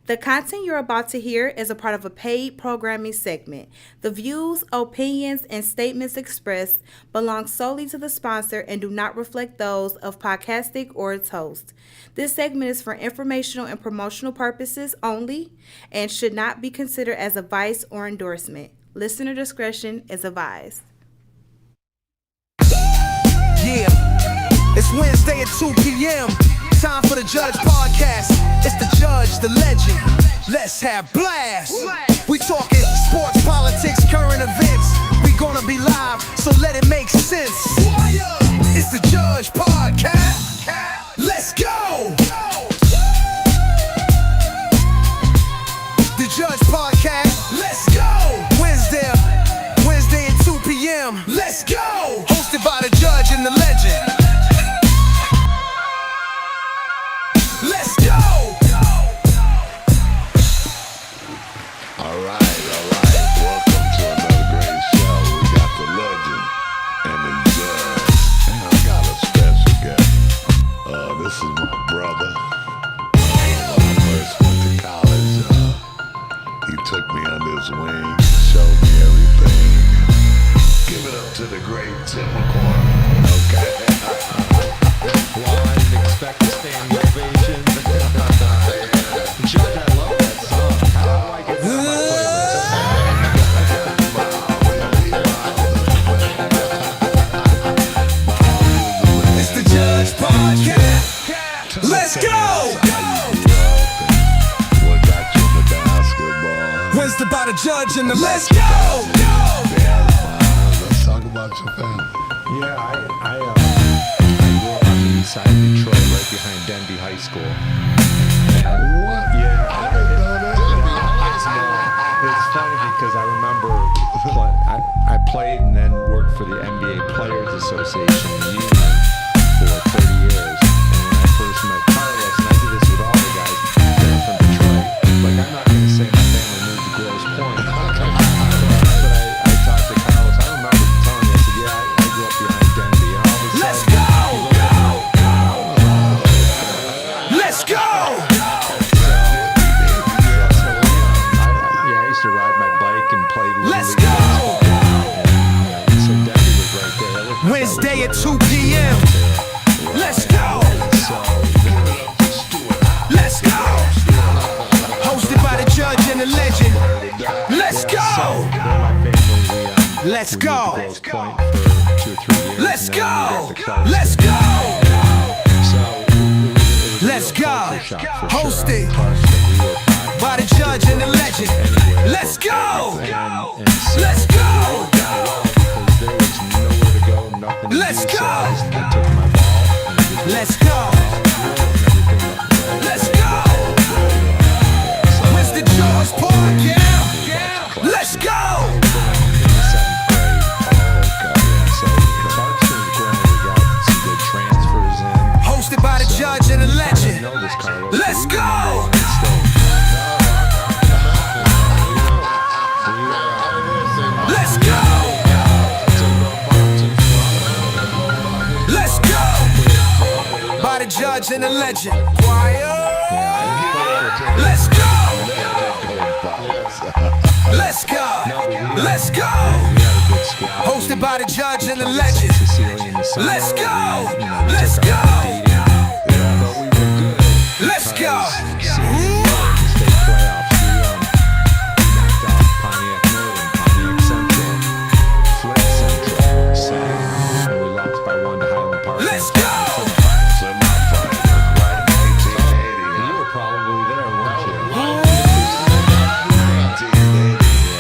The content you're about to hear is a part of a paid programming segment. The views, opinions, and statements expressed belong solely to the sponsor and do not reflect those of Podcastic or its host. This segment is for informational and promotional purposes only and should not be considered as advice or endorsement. Listener discretion is advised. Yeah, it's Wednesday at 2 p.m. Time for the Judge Podcast. It's the Judge, the legend. Let's have blast. We talking sports, politics, current events. We gonna be live, so let it make sense. It's the Judge Podcast. Let's go. The Judge Podcast. Let's go. Wednesday at 2 p.m. Let's go. Hosted by the Judge and the legend. Let's go! All right. Welcome to another great show. We got the legend and the judge. And I got a special guest. This is my brother. When I first went to college, he took me under his wing, showed me everything. Give it up to the great Tim McCormick. Okay. Well, I didn't expect to stay in the ovation. Judge, I love that song. How do I get that on my playlist? It's the Judge Podcast. Let's go! What got you into basketball? Wednesday by the Judge and the Let's go! Let's talk about your family. Yeah, I grew up on the east side of Detroit, right behind Denby High School. What? Yeah, I didn't know that. it's funny because I remember I played and then worked for the NBA Players Association union for 30 years. And when I first met Carlos, and I did this with all the guys that are from Detroit, like I'm not going to say my family moved to Grosse Pointe, but I talked to Carlos. I remember telling him, I said, yeah, I grew up behind Denby. And all of a sudden, Let's go! Let's go! I used to ride my bike and play Little Let's League go! basketball. So Denby was right there. Wednesday at 2 p.m. Let's go! Let's go! Hosted by the Judge and the legend. Let's go! Let's go! Let's go! Let's go! Let's go! Hosted by the Judge and the legend. Let's go! Let's go! Let's go! Let's go! Let's go! Where's the Judge Podcast? Let's go! Hosted by the Judge and the legend. Let's go! Let's go! Let's go! By the Judge and the legend. Let's go! Let's go! Let's go! Hosted by the Judge and the legend. Let's go! Let's go! Let's go! Let's go!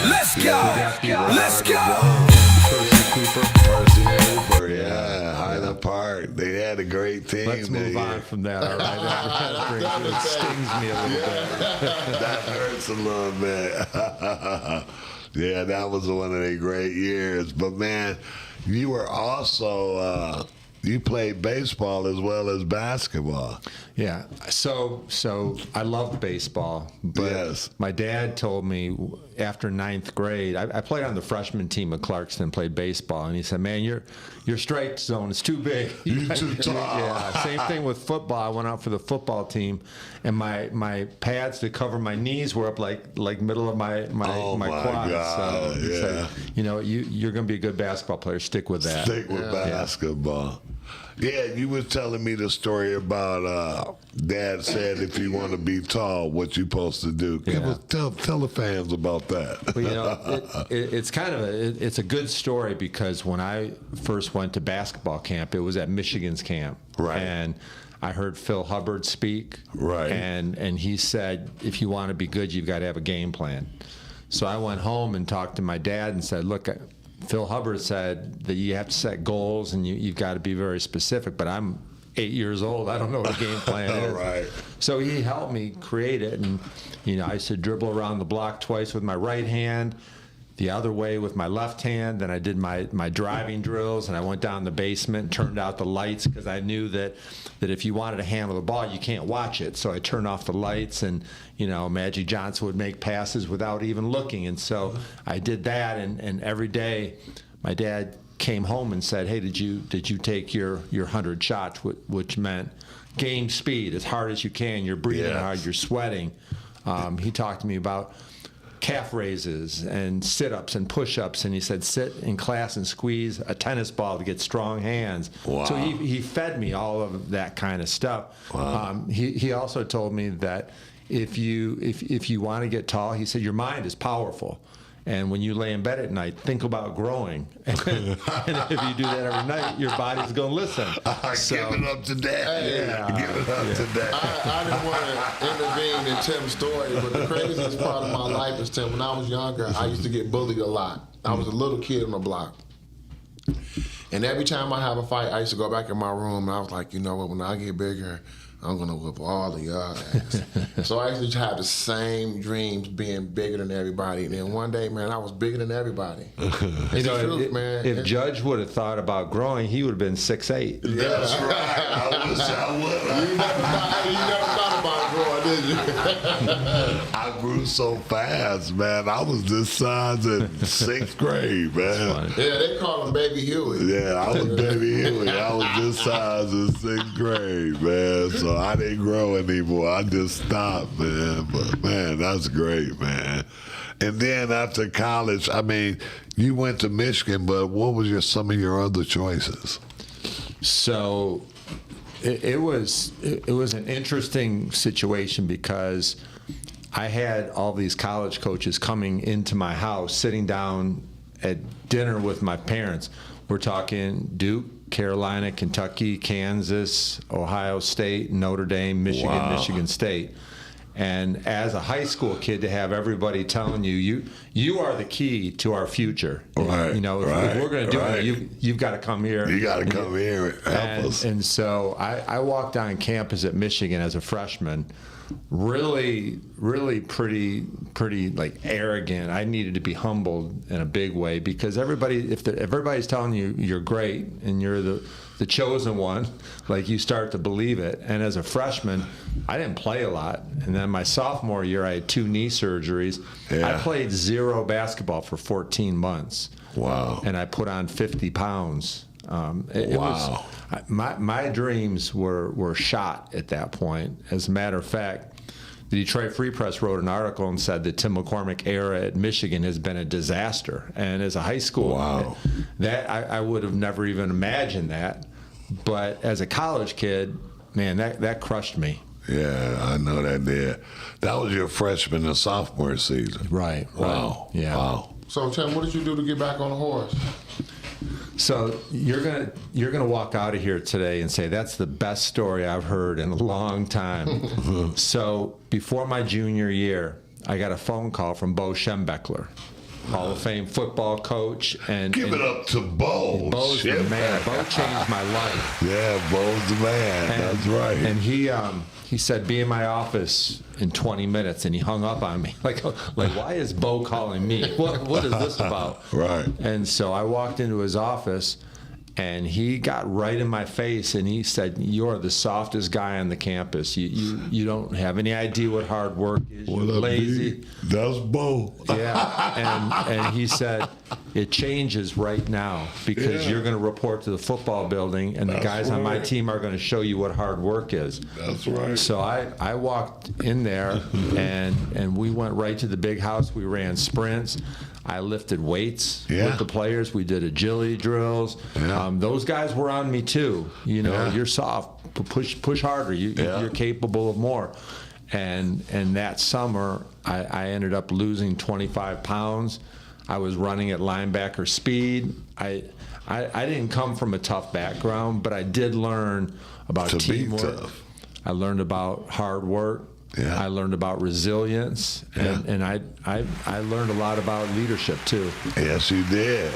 Let's go! Let's go! Yeah, Highland Park. They had a great team. Let's move on from that, all right? It stings me a little bit. That hurts a little bit. Yeah, that was one of their great years. But man, you were also You played baseball as well as basketball. Yeah. So I loved baseball, but Yes. my dad told me after 9th grade, I played on the freshman team at Clarkston, played baseball, and he said, "Man, your strike zone is too big. You're too tall." Yeah. Same thing with football. I went out for the football team, and my pads to cover my knees were up like middle of my Oh, my quads. God, So he yeah. said, you're going to be a good basketball player. Stick with that. Stick with basketball. Yeah, you were telling me the story about Dad said if you want to be tall, what you supposed to do. Yeah. Tell the fans about that. Well, it's kind of it's a good story because when I first went to basketball camp, it was at Michigan's camp, Right. And I heard Phil Hubbard speak, Right. and he said if you want to be good, you've got to have a game plan. So I went home and talked to my dad and said, look, Phil Hubbard said that you have to set goals and you've got to be very specific, but I'm 8 years old. I don't know what a game plan is. Right. So he helped me create it, and I used to dribble around the block twice with my right hand, the other way with my left hand. Then I did my driving drills, and I went down the basement and turned out the lights because I knew that if you wanted to handle the ball, you can't watch it. So I turned off the lights, and Magic Johnson would make passes without even looking, and so I did that. And every day, my dad came home and said, "Hey, did you take your 100 shots?" Which meant game speed as hard as you can. You're breathing Yes. hard. You're sweating. He talked to me about calf raises and sit-ups and push-ups, and he said sit in class and squeeze a tennis ball to get strong hands. Wow. So he fed me all of that kind of stuff. Wow. He also told me that if you want to get tall, he said your mind is powerful. And when you lay in bed at night, think about growing. And if you do that every night, your body's going to listen. Give it up to Dad. Yeah. Give it up to Dad. I didn't want to intervene in Tim's story, but the craziest part of my life is, Tim, when I was younger, I used to get bullied a lot. I was a little kid on the block. And every time I have a fight, I used to go back in my room, and I was like, you know what, when I get bigger, I'm going to whip all of y'all ass. So I used to have the same dreams, being bigger than everybody. And then one day, man, I was bigger than everybody. It's the truth, man. If Judge would have thought about growing, he would have been 6'8". That's right. I wish I would. You never thought about growing, did you? I grew so fast, man. I was this size in 6th grade, man. Yeah, they call him Baby Huey. Yeah, I was Baby Huey. I was this size in 6th grade, man. So I didn't grow anymore. I just stopped, man. But, man, that's great, man. And then after college, I mean, you went to Michigan, but what was some of your other choices? So it was an interesting situation because I had all these college coaches coming into my house, sitting down at dinner with my parents. We're talking Duke, Carolina, Kentucky, Kansas, Ohio State, Notre Dame, Michigan, Wow. Michigan State. And as a high school kid, to have everybody telling you are the key to our future. Right, If we're going to do right. it, you've got to come here. You got to come here and help us. And so I walked on campus at Michigan as a freshman, really pretty like arrogant. I needed to be humbled in a big way because if everybody's telling you you're great and you're the chosen one, like you start to believe it. And as a freshman, I didn't play a lot. And then my sophomore year, I had 2 knee surgeries. Yeah. I played 0 basketball for 14 months. Wow. And I put on 50 pounds. Wow. My dreams were shot at that point. As a matter of fact, the Detroit Free Press wrote an article and said the Tim McCormick era at Michigan has been a disaster. And as a high school, Wow. that I would have never even imagined that. But as a college kid, man, that crushed me. Yeah, I know that did. That was your freshman and sophomore season. Right. Wow. Yeah. Wow. So, Tim, what did you do to get back on the horse? So you're gonna walk out of here today and say that's the best story I've heard in a long time. So before my junior year, I got a phone call from Bo Schembechler, Hall of Fame football coach, and Give it up to Bo. Bo's the Shit. man. Bo changed my life. Yeah, Bo's the man. That's right. And he said, be in my office in 20 minutes, and he hung up on me. Like why is Bo calling me? What is this about? Right. And so I walked into his office, And he got right in my face and he said, "You're the softest guy on the campus. You don't have any idea what hard work is. You're lazy." That's Bo. Yeah, and he said, "It changes right now because you're going to report to the football building, and the guys on my team are going to show you what hard work is." That's right. So I walked in there, and we went right to the big house. We ran sprints. I lifted weights with the players. We did agility drills. Those guys were on me too. You know, you're soft. Push harder. You're capable of more. And that summer, I ended up losing 25 pounds. I was running at linebacker speed. I didn't come from a tough background, but I did learn about teamwork. I learned about hard work. I learned about resilience, and I learned a lot about leadership too. Yes, you did.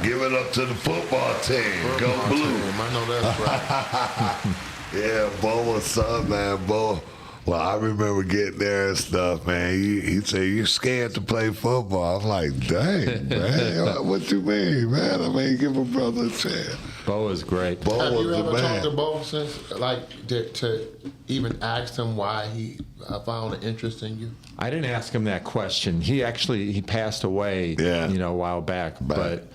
Give it up to the football team. Go Blue. I know that's right. Yeah, Bo was up, man. Bo. Well, I remember getting there and stuff, man. He said, "You're scared to play football." I was like, "Dang, man, what you mean, man? I mean, give a brother a chance." Bo is great. Bo Have was you the ever man. talked to Bo since, like, to even ask him why he found an interest in you? I didn't ask him that question. He passed away, a while back. But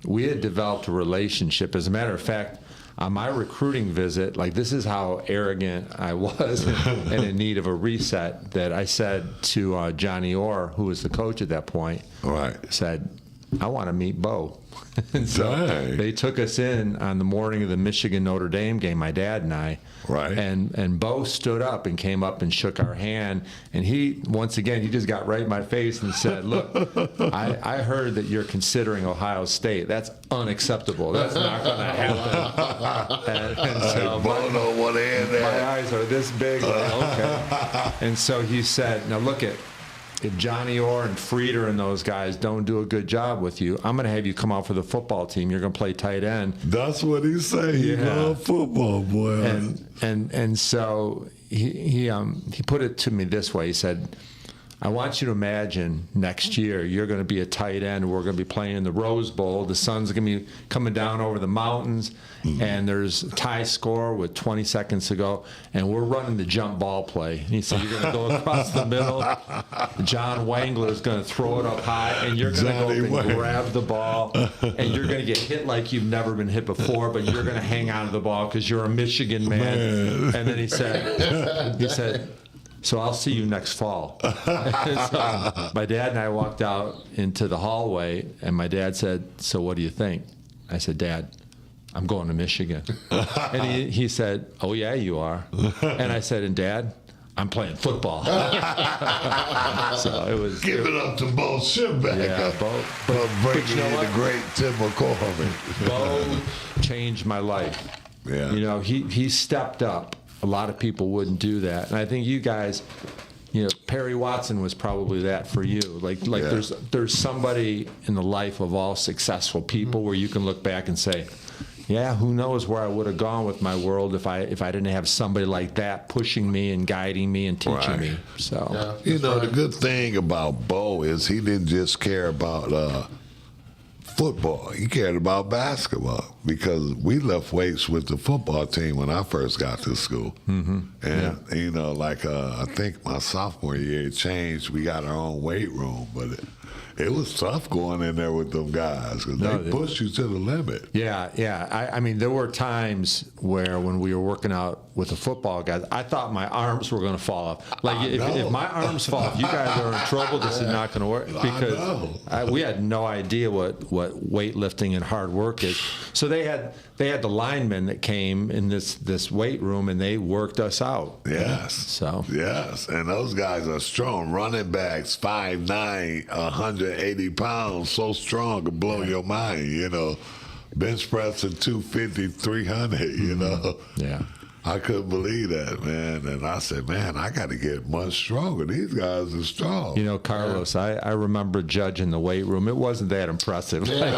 we had developed a relationship. As a matter of fact, on my recruiting visit, like, this is how arrogant I was and in need of a reset, that I said to Johnny Orr, who was the coach at that point, said, "I want to meet Bo." And so they took us in on the morning of the Michigan-Notre Dame game, my dad and I. And Bo stood up and came up and shook our hand. And he just got right in my face and said, "Look, I heard that you're considering Ohio State. That's unacceptable. That's not going to happen." and so Bo don't want to hear that. my eyes are this big. Okay. And so he said, "Now look at, if Johnny Orr and Frieder and those guys don't do a good job with you, I'm going to have you come out for the football team. You're going to play tight end." That's what he said. He loved football, boy. And so he put it to me this way. He said, "I want you to imagine next year you're going to be a tight end. We're going to be playing in the Rose Bowl. The sun's going to be coming down over the mountains, and there's a tie score with 20 seconds to go, and we're running the jump ball play." And he said, "You're going to go across the middle. John Wangler is going to throw it up high, and you're going to go up and grab the ball, and you're going to get hit like you've never been hit before, but you're going to hang on to the ball because you're a Michigan man." And then he said, "So I'll see you next fall." So my dad and I walked out into the hallway, and my dad said, "So what do you think?" I said, "Dad, I'm going to Michigan." And he said, "Oh yeah, you are." And I said, "And Dad, I'm playing football." So it was. Give it up to Bo Schimbeck. Yeah, Bo. Bringing you know in what? the great Tim McCormick. Bo changed my life. Yeah. You know, he stepped up. A lot of people wouldn't do that, and I think you guys, Perry Watson was probably that for you. Like there's somebody in the life of all successful people where you can look back and say, "Yeah, who knows where I would have gone with my world if I didn't have somebody like that pushing me and guiding me and teaching me." So the good thing about Bo is he didn't just care about football. He cared about basketball, because we left weights with the football team when I first got to school. And I think my sophomore year it changed. We got our own weight room, but it was tough going in there with them guys because they pushed you to the limit. Yeah. I mean, there were times where when we were working out with the football guys, I thought my arms were going to fall off. Like if my arms fall off, you guys are in trouble. This is not going to work, because we had no idea what weightlifting and hard work is. So they had the linemen that came in this weight room and they worked us out. Yes. Yes, and those guys are strong. Running backs, 5'9", 180 pounds, so strong, it blow your mind. Bench pressing 250, 300. Yeah. I couldn't believe that, man. And I said, man, I got to get much stronger. These guys are strong. Carlos, I remember judging the weight room. It wasn't that impressive. Yeah,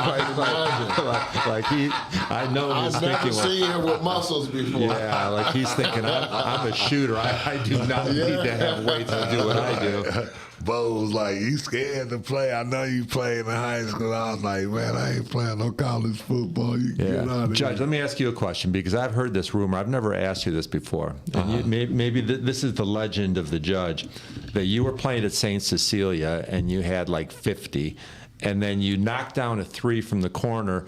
I know he's I've thinking. never seen him with muscles before. Yeah, like he's thinking, I'm a shooter. I do not need to have weights to do what I do. Bo was like, "You scared to play? I know you played in high school." I was like, "Man, I ain't playing no college football. You get out of Judge, here." let me ask you a question because I've heard this rumor. I've never asked you this before. And maybe this is the legend of the Judge, that you were playing at St. Cecilia and you had like 50, and then you knocked down a 3 from the corner,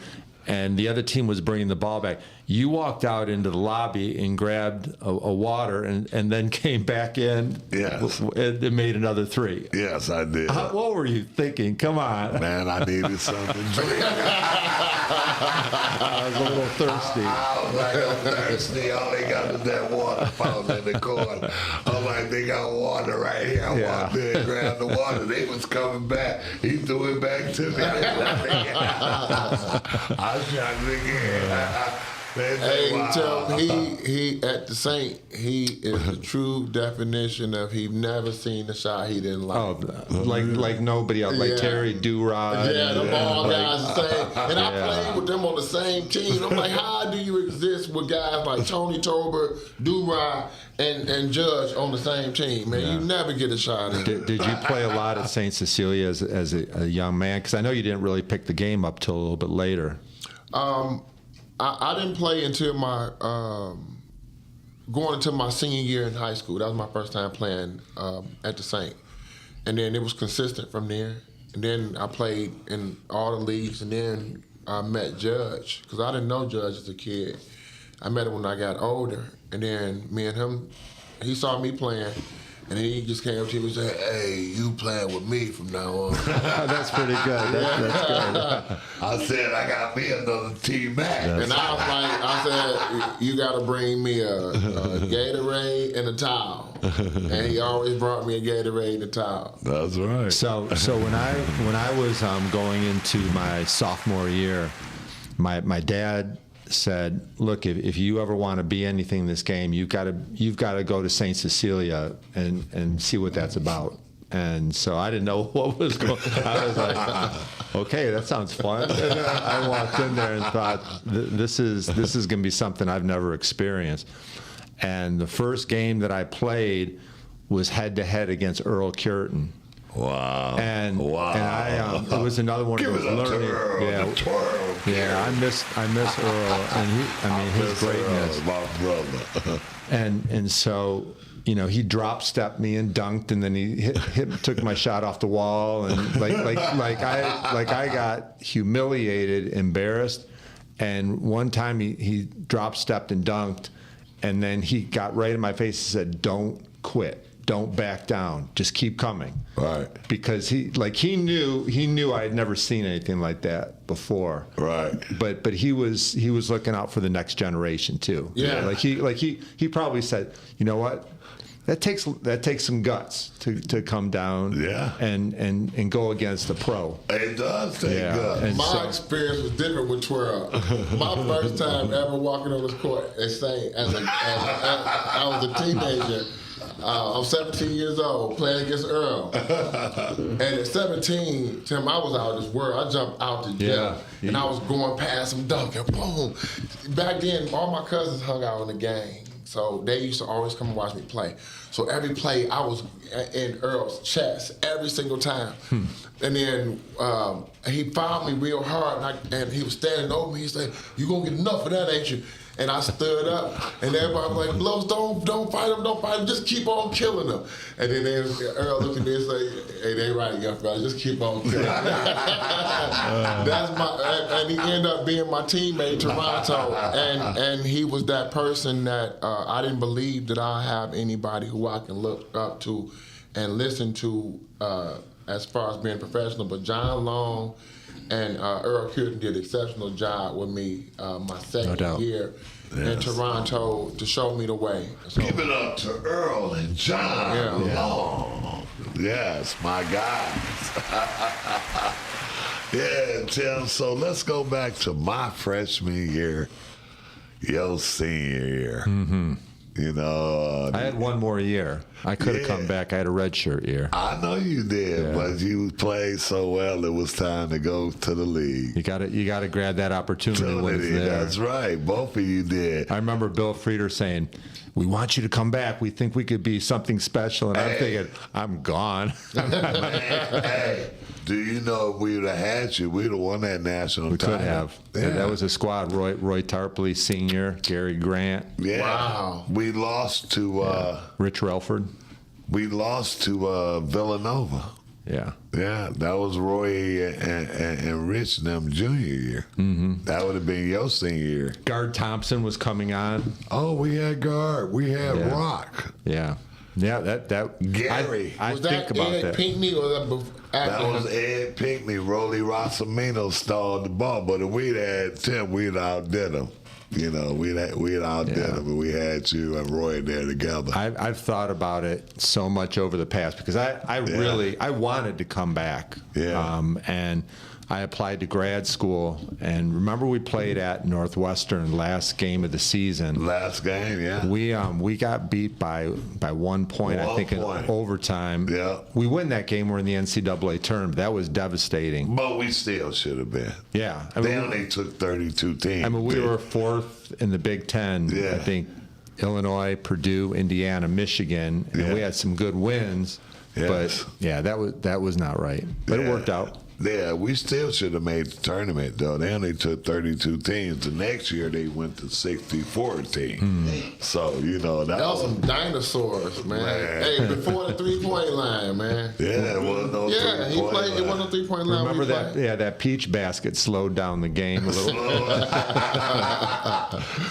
and the other team was bringing the ball back. You walked out into the lobby and grabbed a water and then came back in Yes. and made another 3. Yes, I did. What were you thinking? Come on. Man, I needed something to drink. I was a little thirsty. I was like, I'm thirsty. All they got is that water fountain in the corner. I'm like, they got water right here. I walked in and grabbed the water. They was coming back. He threw it back to me. I shot it again. Hey, tell he at the Saint, he is the true definition of he never seen a shot he didn't like. Oh, like nobody else, like Yeah. Terry Durod. Yeah, the ball guys the same. And I Yeah. played with them on the same team. I'm like, how do you exist with guys like Tony Tolbert, Durod, and Judge on the same team? Man, you never get a shot in. Did you play a lot at St. Cecilia as a young man? Because I know you didn't really pick the game up till a little bit later. I didn't play until my going into my senior year in high school. That was my first time playing at the Saint, and then it was consistent from there. And then I played in all the leagues, and then I met Judge because I didn't know Judge as a kid. I met him when I got older, and then me and him, he saw me playing. And then he just came up to me and said, "Hey, you playing with me from now on." That's pretty good. That's good. I said, I got me another T-Mac. And I said, "You got to bring me a Gatorade and a towel." And he always brought me a Gatorade and a towel. That's right. So when I was going into my sophomore year, my dad said, "Look, if you ever want to be anything in this game, you've got to go to St. Cecilia and see what that's about." And so I didn't know what was going on. I was like, okay, that sounds fun. And then I walked in there and thought, this is going to be something I've never experienced. And the first game that I played was head-to-head against Earl Cureton. Wow. And I it was another one Give of it those up to learning. Earl, the twirl. Yeah, I miss Earl, and his greatness. My brother. And so, he drop stepped me and dunked, and then he took my shot off the wall, and I got humiliated, embarrassed, and one time he drop stepped and dunked, and then he got right in my face and said, "Don't quit. Don't back down. Just keep coming." Right. Because he knew I had never seen anything like that before. Right. But he was looking out for the next generation too. Yeah. He probably said, "You know what? That takes some guts to come down and go against a pro." It does take guts. And My experience was different with twirl. My first time ever walking on this court and saying, I was a teenager. I'm 17 years old, playing against Earl. And at 17, Tim, I was out of this world. I jumped out the gym, and I was going past him, dunking, boom. Back then, all my cousins hung out in the game, so they used to always come and watch me play. So every play, I was in Earl's chest every single time. And then he fouled me real hard, and he was standing over me. He said, "You gonna get enough of that, ain't you?" And I stood up, and everybody was like, "Blows, don't fight him, just keep on killing him." And then Earl looked at me and said, "Hey, they right, young fella, just keep on killing him." And he ended up being my teammate, Toronto, and he was that person that I didn't believe that I have anybody who I can look up to and listen to as far as being professional. But John Long and Earl Cureton did an exceptional job with me my second year in Toronto to show me the way. So, give it up to Earl and John Long. Yes, my guys. Yeah, Tim, so let's go back to my freshman year, your senior year. You know, I had one more year. I could have come back. I had a redshirt year. I know you did, but you played so well. It was time to go to the league. You got to grab that opportunity when it's there. That's right. Both of you did. I remember Bill Frieder saying, "We want you to come back. We think we could be something special." And I'm thinking, I'm gone. Hey, do you know if we would have had you, we'd have won that national We title. could have. Yeah. That was a squad. Roy Tarpley Sr., Gary Grant, Yeah. Wow. We lost to Rich Relford. Villanova. Yeah. Yeah, that was Roy and Rich and them junior year. Mm-hmm. That would have been your senior year. Guard Thompson was coming on. Oh, we had guard. We had Yeah. Rock. Yeah. Yeah, that Gary. I Was think that about Ed that. Pinckney or that That after was him? Ed Pinckney. Rolly Rossamino stalled the ball, but if we'd had Tim, we'd outdid him. You know, we'd outdid him, and we had you and Roy there together. I've thought about it so much over the past because I really wanted to come back. Yeah. And I applied to grad school, and remember we played at Northwestern last game of the season. Last game, yeah. We got beat by 1 point, I 1 think, point. in overtime. Yeah. We win that game. We're in the NCAA tournament. That was devastating. But we still should have been. Yeah. They only took 32 teams. I mean, we were fourth in the Big Ten. Yeah. I think Illinois, Purdue, Indiana, Michigan, and Yeah. we had some good wins. Yes. But yeah, that was not right. But it worked out. Yeah, we still should have made the tournament, though. They only took 32 teams. The next year, they went to 64 teams. So, you know, that That was was... some dinosaurs, man. Man. Hey, before the 3-point line, man. Yeah, it wasn't no Yeah, he three-point played. It line. wasn't a 3-point line. Remember when he that? played. Yeah, that peach basket slowed down the game a little.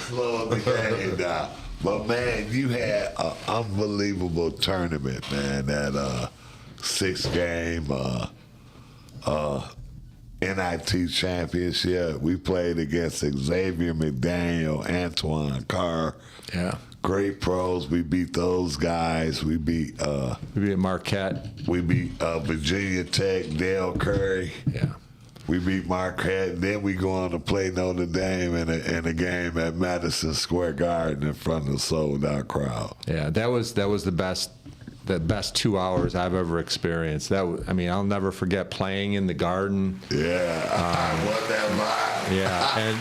Slowing the game down. But, man, you had an unbelievable tournament, man. That 6-game NIT championship. We played against Xavier McDaniel, Antoine Carr. Yeah. Great pros. We beat those guys. We beat Maybe at Marquette. Virginia Tech, Dale Curry. Yeah. We beat Marquette. Then we go on to play Notre Dame in a game at Madison Square Garden in front of a sold-out crowd. Yeah, that was the best 2 hours I've ever experienced. I mean, I'll never forget playing in the Garden. Yeah, what that vibe. Yeah, and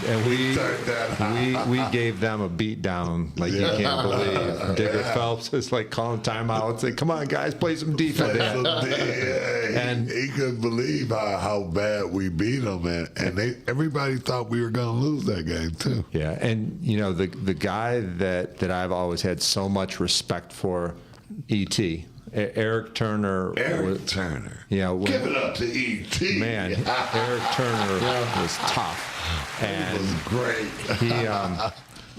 Turned that we gave them a beat down like you can't believe. Digger Phelps is like calling timeout and say, "Come on, guys, play some defense." And he couldn't believe how bad we beat them, and everybody thought we were going to lose that game too. Yeah, and you know the guy that I've always had so much respect for, E.T. Eric Turner. Eric Turner. Yeah, Give it up to E.T. man, Eric Turner was tough, It and was great.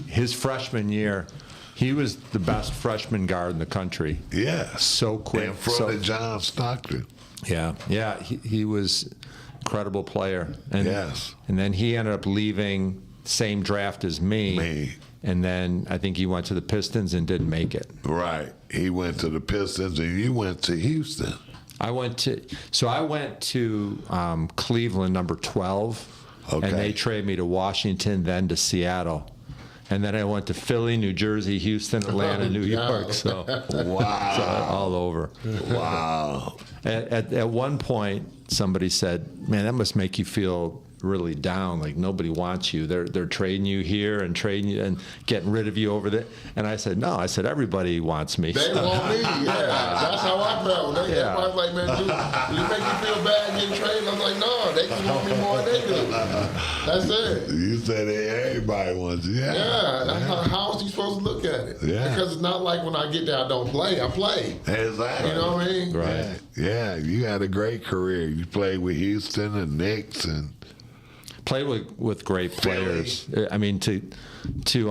his freshman year, he was the best freshman guard in the country. Yeah. So quick. In front of John Stockton. Yeah, he was incredible player. And, Yes. And then he ended up leaving same draft as me. And then I think he went to the Pistons and didn't make it. Right. He went to the Pistons and you went to Houston. I went to Cleveland, number 12. Okay. And they traded me to Washington, then to Seattle. And then I went to Philly, New Jersey, Houston, Atlanta, New York. So Wow. so all over. Wow. At one point, somebody said, "Man, that must make you feel really down. Like nobody wants you. They're trading you here and trading you and getting rid of you over there." And I said, "No." I said, "Everybody wants me." They want me, yeah. That's how I felt. Everybody's like, "Man, do you make me feel bad getting traded?" I'm like, "No, they just want me more than they do." That's it. You said everybody wants you. Yeah. Yeah, that's how is he supposed to look at it? Yeah. Because it's not like when I get there, I don't play. I play. Exactly. You know what I mean? Right. Yeah, you had a great career. You played with Houston and Knicks and Play with great players. I mean, to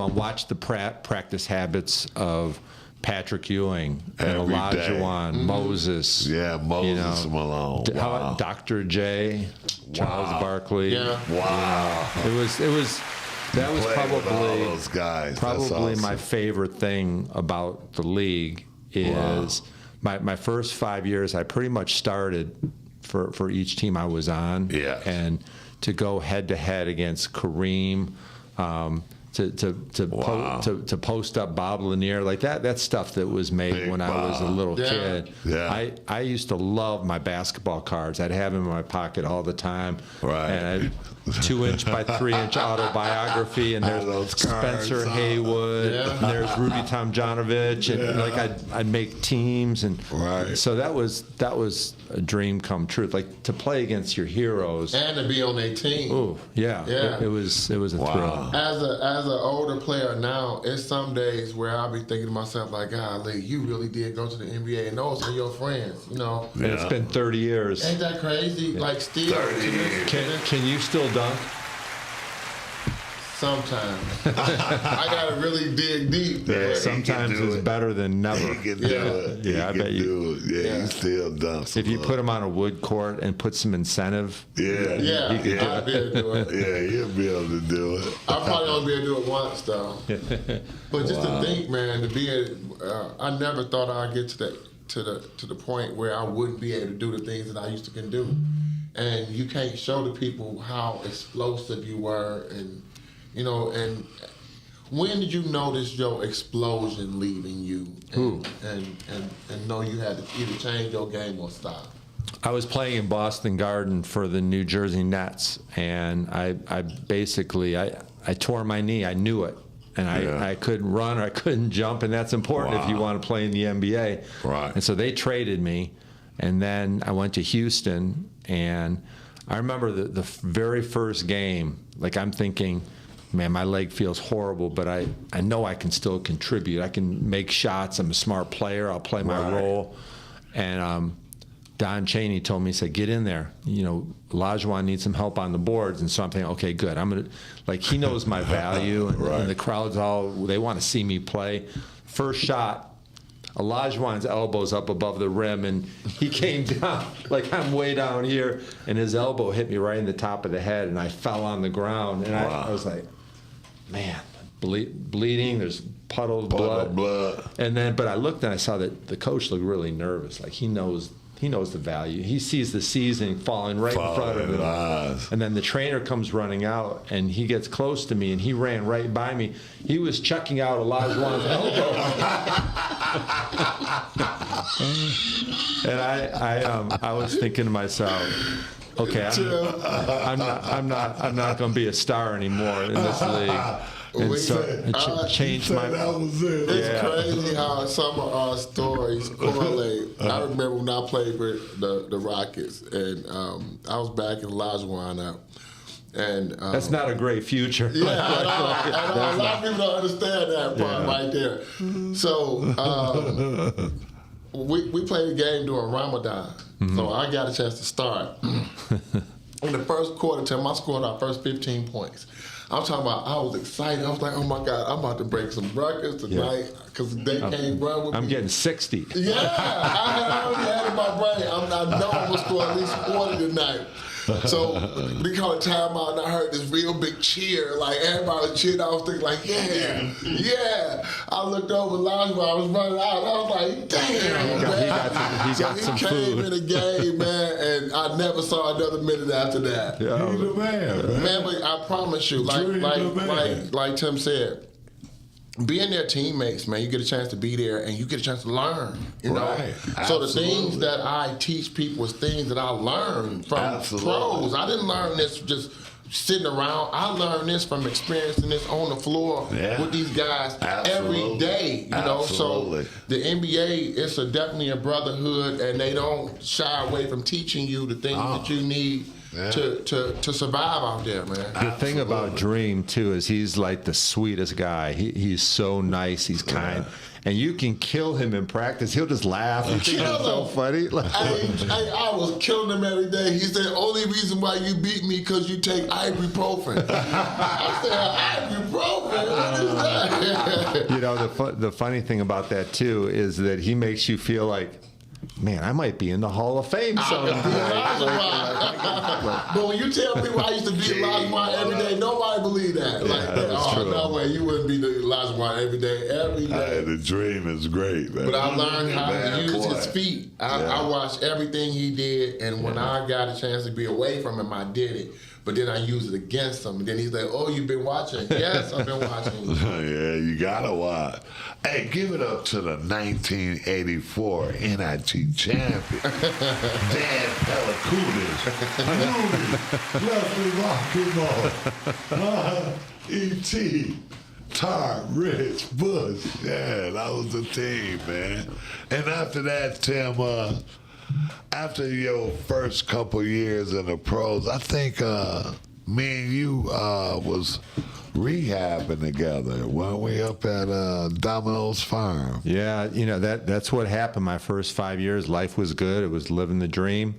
watch the practice habits of Patrick Ewing and Every day. Olajuwon, Moses. yeah, Moses Malone. How Wow. about Dr. J, Charles Barkley? Yeah. Wow. That was Played with all probably those guys. That's probably awesome. my favorite thing about the league is my first 5 years. I pretty much started for each team I was on. Yes. And to go head to head against Kareem, to post up Bob Lanier, like that's stuff that was made Big when I was a Bob. little Yeah. kid. Yeah. I used to love my basketball cards. I'd have them in my pocket all the time. Right. And 2-inch by 3-inch autobiography, and there's those cards, Spencer Haywood, Yeah. and there's Rudy Tomjanovich, and like I'd make teams, and Right. so that was a dream come true. Like to play against your heroes. And to be on their team. Oh yeah, Yeah. It was a thrill. As an older player now, it's some days where I'll be thinking to myself like, golly, you really did go to the NBA, and those are your friends, you know. And it's been 30 years. Ain't that crazy? Like still, 30 years. Can you still dunk? sometimes I gotta really dig deep. Yeah, But Sometimes do it's it. better than never. He can do Yeah. it. Yeah, I He bet can you- do it. Yeah, Yeah. he still dunks. If you put him on a wood court and put some incentive, yeah, Yeah, he can I'd be able to do it. Yeah, he'll be able to do it. I probably only be able to do it once though. But just to think, man, to be I never thought I'd get to the point where I wouldn't be able to do the things that I used to can do. And you can't show the people how explosive you were, and you know. And when did you notice your explosion leaving you, and know you had to either change your game or stop? I was playing in Boston Garden for the New Jersey Nets, and I basically tore my knee. I knew it, and I couldn't run or I couldn't jump, and that's important if you want to play in the NBA. Right. And so they traded me, and then I went to Houston, and I remember the very first game. Like I'm thinking, man, my leg feels horrible, but I know I can still contribute. I can make shots. I'm a smart player. I'll play my role. And Don Chaney told me, he said, get in there. You know, Olajuwon needs some help on the boards. And so I'm thinking, okay, good. I'm going to, like, he knows my value. And the crowd's they want to see me play. First shot, Olajuwon's elbow's up above the rim, and he came down, like I'm way down here, and his elbow hit me right in the top of the head, and I fell on the ground. And I was like, man, bleeding, there's puddles of blood. And then, but I looked and I saw that the coach looked really nervous. Like he knows the value. He sees the season falling right in front of him. And then the trainer comes running out, and he gets close to me, and he ran right by me. He was checking out Olajuwon's elbow. And I was thinking to myself, okay, I'm not going to be a star anymore in this league. And so it changed my. It's crazy how some of our stories correlate. I remember when I played for the Rockets, and I was backing Olajuwon up. And that's not a great future. Yeah, a lot of people don't understand that part right there. So we played a game during Ramadan, so I got a chance to start. In the first quarter, I scored our first 15 points. I'm talking about, I was excited. I was like, oh my God, I'm about to break some records tonight because they can't run with me. I'm getting 60. Yeah, I already had it in my brain. I know I'm going to score at least 40 tonight. So we called a timeout, and I heard this real big cheer. Like everybody was cheering. I was thinking, like, yeah. I looked over Olajuwon. I was running out. And I was like, damn, man. He came in the game, man, and I never saw another minute after that. He's the man. Man, but I promise you, like Tim said, being their teammates, man, you get a chance to be there and you get a chance to learn. You know, so the things that I teach people is things that I learned from pros. I didn't learn this just sitting around. I learned this from experiencing this on the floor with these guys every day. You know, so the NBA is definitely a brotherhood, and they don't shy away from teaching you the things that you need. To survive out there, man. The thing about Dream too is he's like the sweetest guy. He's so nice. He's kind, and you can kill him in practice. He'll just laugh. It's so funny. I was killing him every day. He said, "Only reason why you beat me because you take ibuprofen." I said, "Ibuprofen? What is that?" You know, the funny thing about that too is that he makes you feel like, man, I might be in the Hall of Fame someday. But when you tell people I used to beat Olajuwon every day, nobody believe that. No way, you wouldn't beat Olajuwon every day. The Dream is great, man. But I learned how to use his feet. I watched everything he did, and when I got a chance to be away from him, I did it. but then I use it against him. And then he's like, "Oh, you've been watching?" Yes, I've been watching. Yeah, you gotta watch. Hey, give it up to the 1984 NIT champion, Dan Pelakoutis, Leslie Rock'n'Roll, E.T., Tar, Rich, Bush. Yeah, that was the team, man. And after that, Tim, after your first couple years in the pros, I think me and you was rehabbing together. Weren't we up at Domino's Farm? Yeah, that's what happened. My first 5 years, life was good. It was living the dream,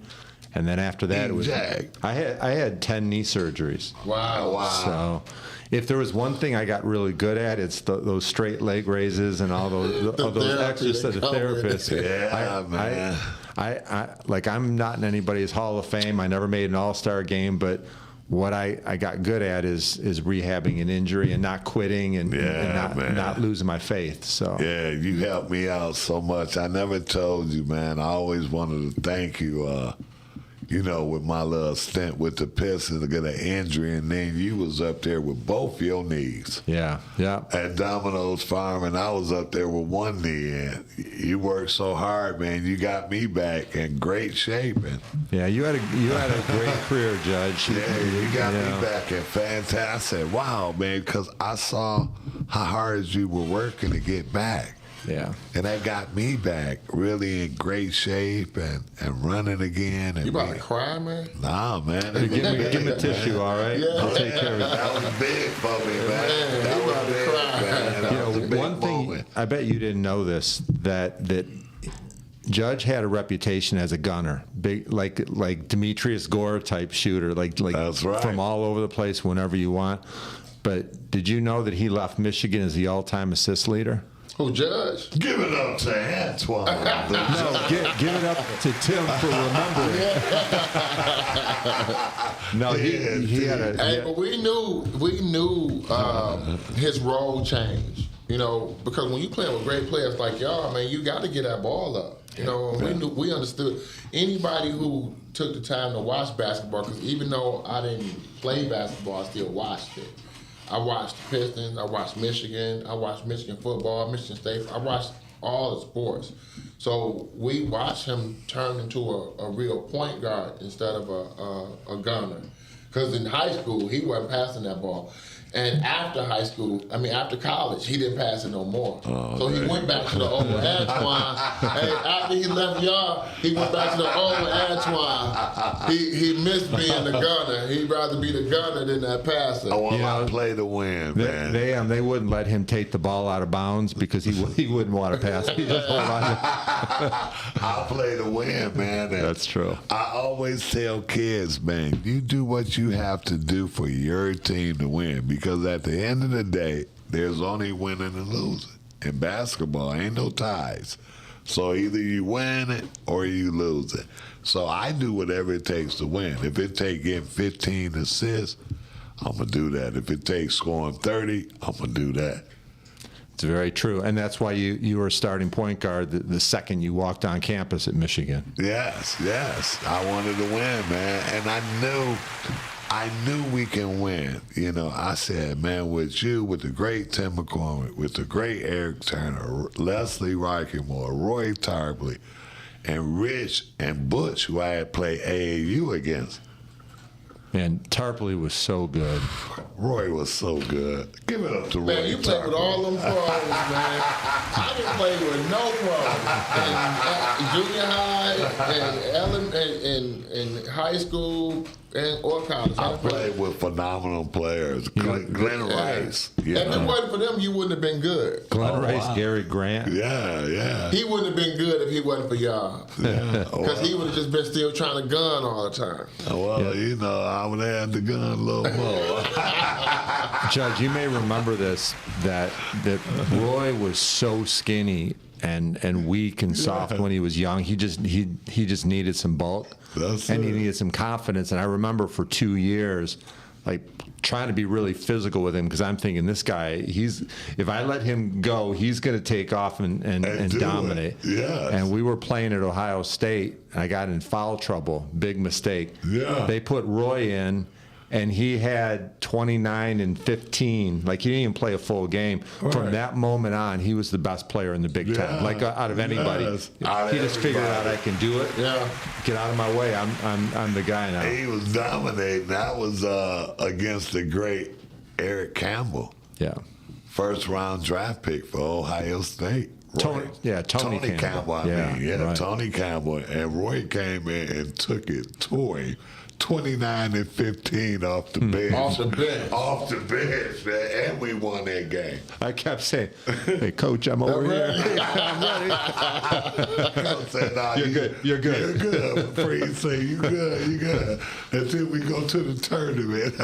and then after that, it was. I had 10 knee surgeries. Wow. So, if there was one thing I got really good at, it's those straight leg raises and all those exercises. The therapists. Yeah, man. I'm not in anybody's Hall of Fame. I never made an All-Star game, but what I got good at is rehabbing an injury and not quitting and not losing my faith. So yeah, you helped me out so much. I never told you, man. I always wanted to thank you. With my little stint with the Pistons to get an injury, and then you was up there with both your knees. Yeah. At Domino's Farm, and I was up there with one knee, and you worked so hard, man. You got me back in great shape. And yeah, you had a great career, Judge. Yeah, you got me back in fantastic. Wow, man, because I saw how hard you were working to get back. Yeah. And that got me back really in great shape and running again. And You about to cry, man? Nah, man. Give me a tissue, all right? Yeah. I'll take care of it. That was big for me, man. That you was about to big, cry. man. That was a big One thing, moment. I bet you didn't know this, that Judge had a reputation as a gunner, big like Demetrius Gore type shooter, like That's right. from all over the place whenever you want. But did you know that he left Michigan as the all-time assist leader? Who, Judge? Give it up to Antoine. No, give it up to Tim for remembering. No, he had a. Hey, but we knew his role changed. Because when you playing with great players like y'all, man, you got to get that ball up. We understood. Anybody who took the time to watch basketball, because even though I didn't play basketball, I still watched it. I watched the Pistons, I watched Michigan, I watched Michigan football, Michigan State. I watched all the sports. So we watched him turn into a real point guard instead of a gunner. Because in high school, he wasn't passing that ball. And after college, he didn't pass it no more. So he went back to the old Antoine. Hey, after he left y'all, he went back to the old Antoine. He missed being the gunner. He'd rather be the gunner than that passer. I want to play to win, man. They wouldn't let him take the ball out of bounds because he wouldn't want to pass. He just hold on. I play to win, man. And That's true. I always tell kids, man, you do what you have to do for your team to win. Because at the end of the day, there's only winning and losing. In basketball, ain't no ties. So either you win it or you lose it. So I do whatever it takes to win. If it takes getting 15 assists, I'm going to do that. If it takes scoring 30, I'm going to do that. It's very true. And that's why you were a starting point guard the second you walked on campus at Michigan. Yes. I wanted to win, man. And I knew we can win. I said, man, with you, with the great Tim McCormick, with the great Eric Turner, Leslie Rock'n'Roll, Roy Tarpley, and Rich and Butch, who I had played AAU against. And Tarpley was so good. Roy was so good. Give it up to Roy. Man, you played with all them pros, man. I didn't play with no pros. In junior high and high school or college. I played with phenomenal players. Glenn Rice. If it wasn't for them, you wouldn't have been good. Glenn Rice, Gary Grant. Yeah. He wouldn't have been good if he wasn't for y'all. Because he would have just been still trying to gun all the time. Well, I would have had the gun a little more. Judge, you may remember this, that Roy was so skinny and weak and soft when he was young. He just needed some bulk. He needed some confidence. And I remember for 2 years, like trying to be really physical with him because I'm thinking this guy, if I let him go, he's going to take off and dominate. Yes. And we were playing at Ohio State. And I got in foul trouble, big mistake. Yeah. They put Roy in. and he had 29 and 15. Like, he didn't even play a full game. From that moment on, he was the best player in the Big Ten. Like, out of anybody, he just figured out, I can do it. Yeah. Get out of my way. I'm the guy now. He was dominating. That was against the great Eric Campbell. Yeah. First round draft pick for Ohio State. Tony Campbell. Right. Tony Campbell. And Roy came in and took it to him. 29 and 15 off the bench. Off the bench. Off the bench, man. And we won that game. I kept saying, "Hey, Coach, I'm over here. I'm ready." Coach said, nah, You're good. You're good. You're good. Freeze say, you good. You good. Until we go to the tournament.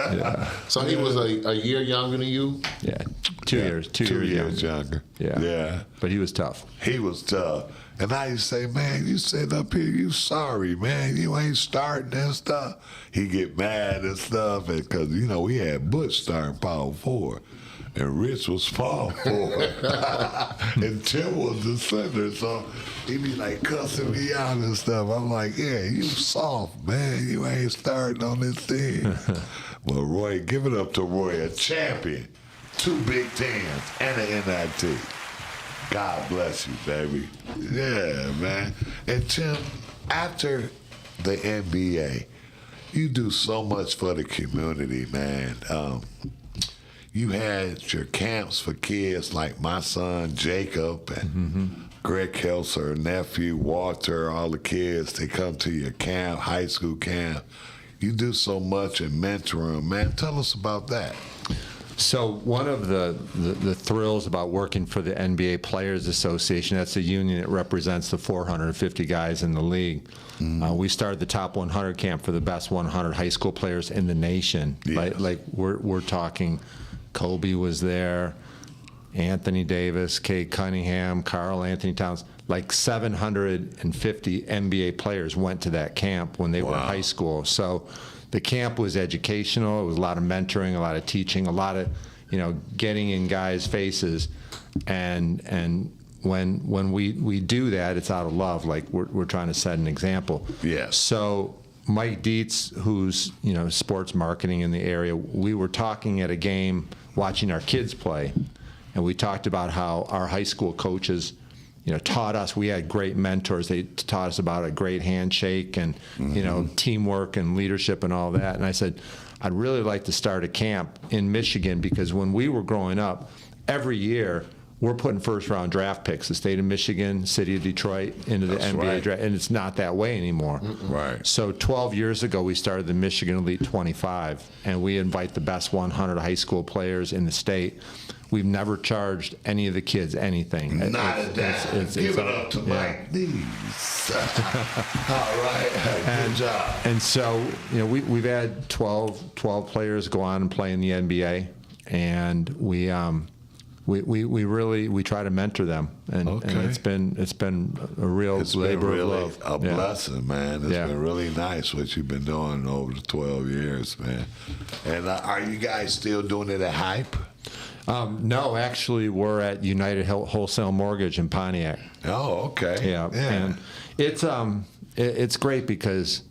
So he was a year younger than you? Yeah, 2 years. 2 years younger. Yeah. But he was tough. He was tough. And I used to say, man, you sitting up here, you sorry, man. You ain't starting and stuff. He get mad and stuff because, we had Butch starting power forward. And Rich was small forward. And Tim was the center. So he be like cussing me out and stuff. I'm like, yeah, you soft, man. You ain't starting on this team. Well, Roy, give it up to Roy, a champion. 2 Big Tens and an NIT. God bless you, baby. Yeah, man. And Tim, after the NBA, you do so much for the community, man. You had your camps for kids like my son Jacob and Greg Kelser, nephew Walter, all the kids. They come to your camp, high school camp. You do so much and mentor them, man. Tell us about that. So one of the thrills about working for the NBA Players Association, that's a union that represents the 450 guys in the league. We started the top 100 camp for the best 100 high school players in the nation. Yes. Like we're talking, Kobe was there, Anthony Davis, Kay Cunningham, Karl Anthony Towns. Like 750 NBA players went to that camp when they were in high school. So the camp was educational. It was a lot of mentoring, a lot of teaching, a lot of, getting in guys' faces. And when we do that, it's out of love. Like we're trying to set an example. Yes. So Mike Dietz, who's sports marketing in the area, we were talking at a game, watching our kids play, and we talked about how our high school coaches taught us. We had great mentors. They taught us about a great handshake and, teamwork and leadership and all that. And I said, I'd really like to start a camp in Michigan because when we were growing up, every year we're putting first-round draft picks, the state of Michigan, city of Detroit, into the NBA draft, and it's not that way anymore. Right. So 12 years ago, we started the Michigan Elite 25, and we invite the best 100 high school players in the state. We've never charged any of the kids anything. Not a damn. Give it up to Mike Dietz. All right. Good job. And so, we've had 12 players go on and play in the NBA, and we really try to mentor them, and it's been a real labor of love. A blessing, man. It's been really nice what you've been doing over the 12 years, man. And are you guys still doing it at Hype? No, actually, we're at United Wholesale Mortgage in Pontiac. Oh, okay. Yeah. And it's great because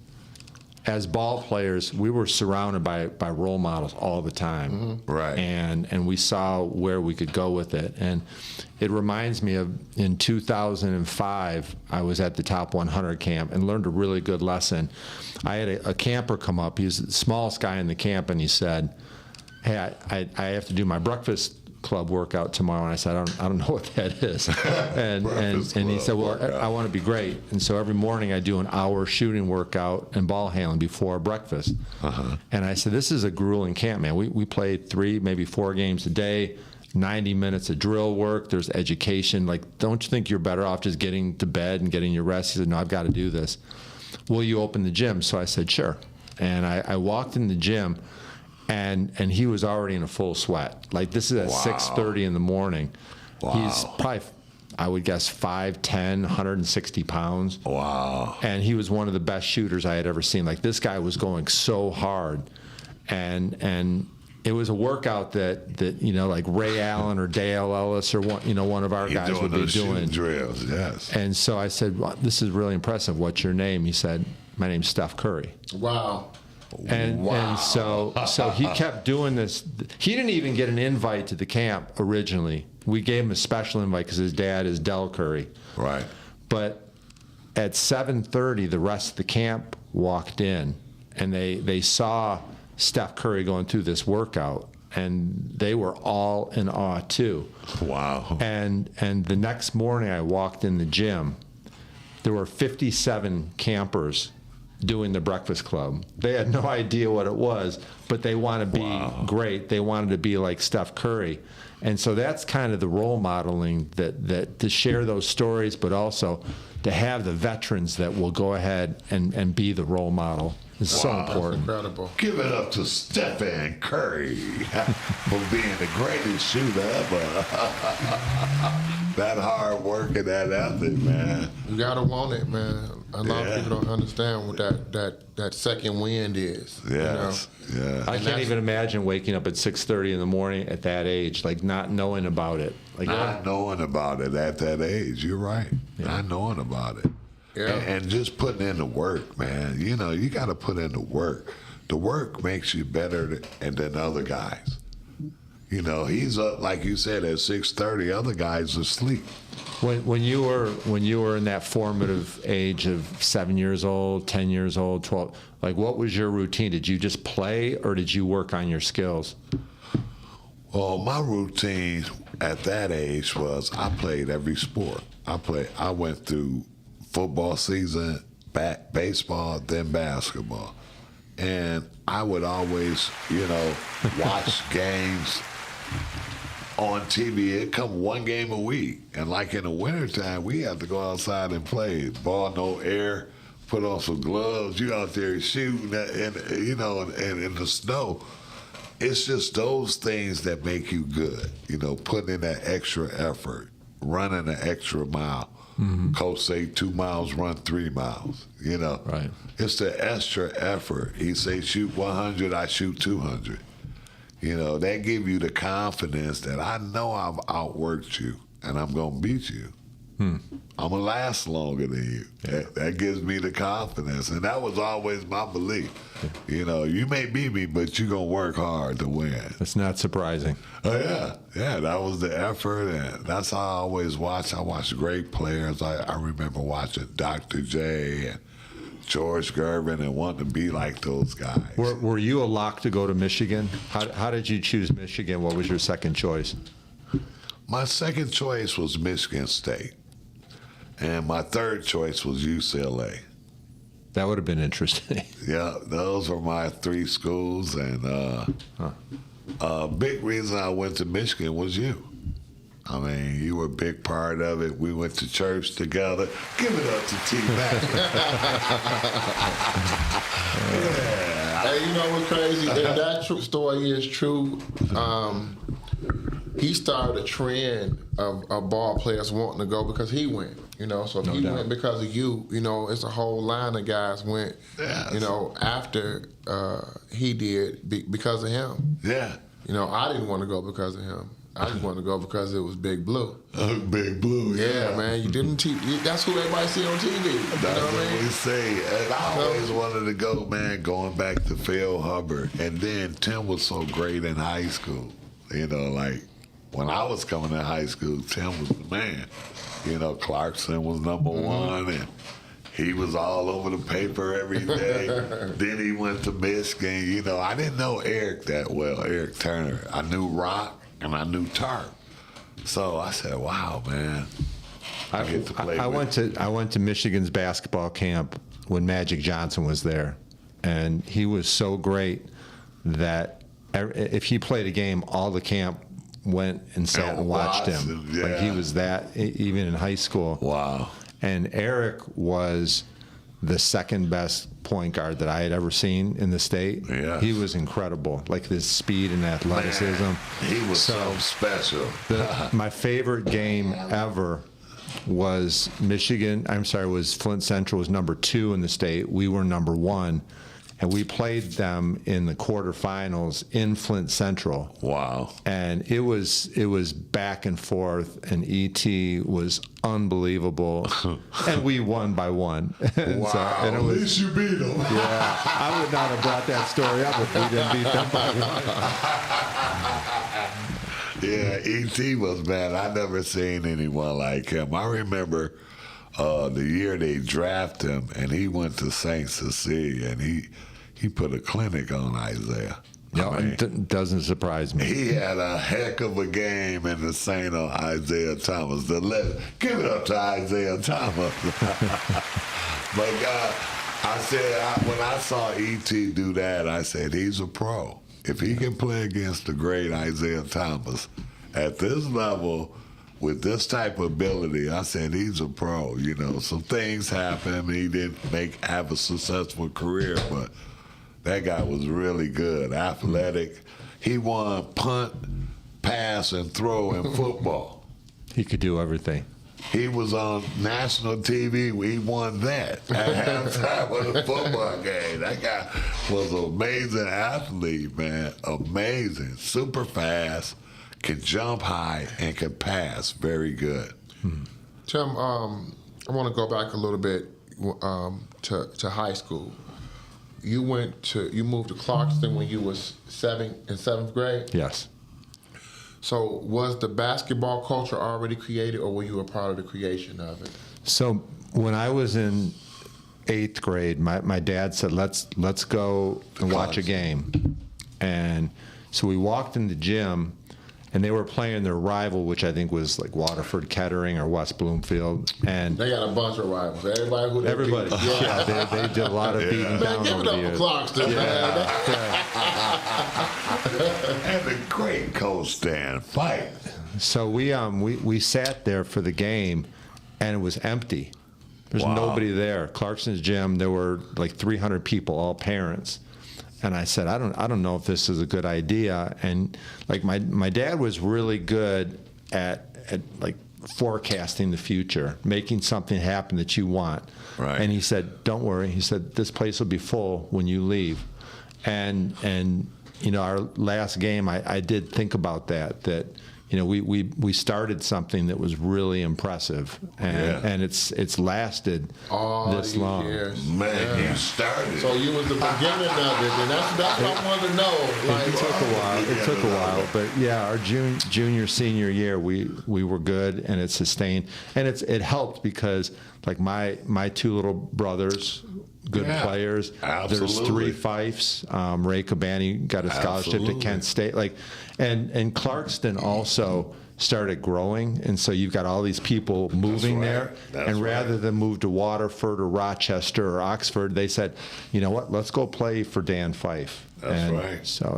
as ball players, we were surrounded by role models all the time. Right. And we saw where we could go with it. And it reminds me of in 2005, I was at the top 100 camp and learned a really good lesson. I had a camper come up. He was the smallest guy in the camp, and he said, hey, I have to do my breakfast club workout tomorrow. And I said, I don't know what that is. and he said, well, I want to be great. And so every morning I do an hour shooting workout and ball handling before breakfast. And I said, this is a grueling camp, man. We played 3, maybe 4 games a day, 90 minutes of drill work. There's education. Like, don't you think you're better off just getting to bed and getting your rest? He said, no, I've got to do this. Will you open the gym? So I said, sure. And I walked in the gym, and he was already in a full sweat. Like, this is at 6:30 in the morning. He's probably, I would guess, 5'10", 160 pounds. Wow. And he was one of the best shooters I had ever seen. Like, this guy was going so hard. And it was a workout that like Ray Allen or Dale Ellis or one of our guys would be doing. Drills, yes. And so I said, well, this is really impressive. What's your name? He said, my name's Steph Curry. Wow. And so he kept doing this. He didn't even get an invite to the camp originally. We gave him a special invite because his dad is Del Curry. Right. But at 7:30, the rest of the camp walked in, and they saw Steph Curry going through this workout, and they were all in awe too. Wow. And the next morning, I walked in the gym. There were 57 campers doing the Breakfast Club. They had no idea what it was, but they want to be great. They wanted to be like Steph Curry. And so that's kind of the role modeling that to share those stories, but also to have the veterans that will go ahead and be the role model is so important. Incredible. Give it up to Stephen Curry for being the greatest shooter ever. That hard work and that ethic, man. You gotta want it, man. A lot of people don't understand what that second wind is. Yes. You know? Yeah. I can't even imagine waking up at 6:30 in the morning at that age, like not knowing about it. Like Not knowing about it at that age. You're right. Not knowing about it. Yeah. And just putting in the work, man. You know, you got to put in the work. The work makes you better than other guys. You know, he's up, like you said, at 6:30. Other guys are asleep. when you were in that formative age of 7 years old, 10 years old, 12, like what was your routine? Did you just play or did you work on your skills? Well, my routine at that age was I played every sport. I went through football season, baseball, then basketball. And I would always, watch games on TV. It'd come one game a week. And like in the wintertime, we had to go outside and play. Ball, no air, put on some gloves. You out there shooting, and in the snow. It's just those things that make you good. Putting in that extra effort, running an extra mile. Mm-hmm. Coach say 2 miles, run 3 miles. Right. It's the extra effort. He say shoot 100, I shoot 200. That give you the confidence that I know I've outworked you and I'm gonna beat you. I'm gonna last longer than you. Yeah. That gives me the confidence, and that was always my belief. You may beat me, but you gonna work hard to win. That's not surprising. Oh yeah. That was the effort, and that's how I always watch. I watched great players. I remember watching Dr. J and George Gervin and wanting to be like those guys. Were you a lock to go to Michigan? How did you choose Michigan? What was your second choice? My second choice was Michigan State, and my third choice was UCLA. That would have been interesting. Yeah, those were my 3 schools, and big reason I went to Michigan was you. I mean, you were a big part of it. We went to church together. Give it up to T-Mac. Yeah. Hey, you know what's crazy? And that story is true. He started a trend of ball players wanting to go because he went. So if he went because of you, it's a whole line of guys went, Yes. After he did because of him. Yeah. I didn't want to go because of him. I just wanted to go because it was Big Blue. Big Blue, Yeah, man. You didn't that's who everybody see on TV. That's what we say. And I always wanted to go, man, going back to Phil Hubbard. And then Tim was so great in high school. Like when I was coming to high school, Tim was the man. Clarkson was number 1, and he was all over the paper every day. Then he went to Michigan. I didn't know Eric that well, Eric Turner. I knew Rock and I knew Tarp. So I said, wow, man. I get to play I with went to Michigan's basketball camp when Magic Johnson was there, and he was so great that if he played a game, all the camp went and sat and watched him. Yeah. Like he was that, even in high school. Wow. And Eric was the second best point guard that I had ever seen in the state. Yes. He was incredible, like his speed and athleticism. Man, he was so special. My favorite game ever was was Flint Central was number 2 in the state. We were number 1. and we played them in the quarterfinals in Flint Central. Wow. And it was back and forth, and ET was unbelievable, and we won by 1. And Wow. and it At was, least you beat them. yeah, I would not have brought that story up if we didn't beat them by 1. Yeah, E.T. was bad. I never seen anyone like him. I remember the year they drafted him, and he went to St. Cecilia, and he put a clinic on Isaiah. No, I mean, it doesn't surprise me. he had a heck of a game in the St. on Isaiah Thomas. Give it up to Isaiah Thomas. But I said, when I saw E.T. do that, I said, he's a pro. If he can play against the great Isaiah Thomas at this level with this type of ability, I said, he's a pro. You know, some things happen. He didn't have a successful career, but that guy was really good, athletic. He won punt, pass, and throw in football. He could do everything. He was on national TV. We won that at halftime of the football game. That guy was an amazing athlete, man. Amazing. Super fast, can jump high, and can pass very good. Tim, I want to go back a little bit to high school. You moved to Clarkston when you was in seventh grade. Yes. So was the basketball culture already created, or were you a part of the creation of it? So when I was in 8th grade, my dad said, let's go and watch a game. And so we walked in the gym, and they were playing their rival, which I think was like Waterford Kettering or West Bloomfield. And They got a bunch of rivals. Everybody. yeah, they did a lot of beating Man, down give over it the up for years. Clarkston, man. And the great coach Dan Fight. So we sat there for the game, and it was empty. There's Wow. nobody there. Clarkson's gym, there were like 300 people, all parents. And I said, I don't know if this is a good idea. And like my dad was really good at like forecasting the future, making something happen that you want. Right. And he said, don't worry. He said, this place will be full when you leave. And you know, our last game, I did think about that you know, we started something that was really impressive, and it's lasted All this these long. years. Man, you started. So you was the beginning of it, and that's what I wanted to know. Like, It took a while. It took a while, but yeah, our junior, senior year, we were good, and it sustained, and it helped because like my 2 little brothers, good Yeah, players. There's absolutely. 3 Fifes. Ray Cabani got a scholarship Absolutely. to Kent State. Like, and Clarkston also started growing, and so you've got all these people moving right. there, That's and rather right. than move to Waterford or Rochester or Oxford, they said, you know what, let's go play for Dan Fife. That's And right. So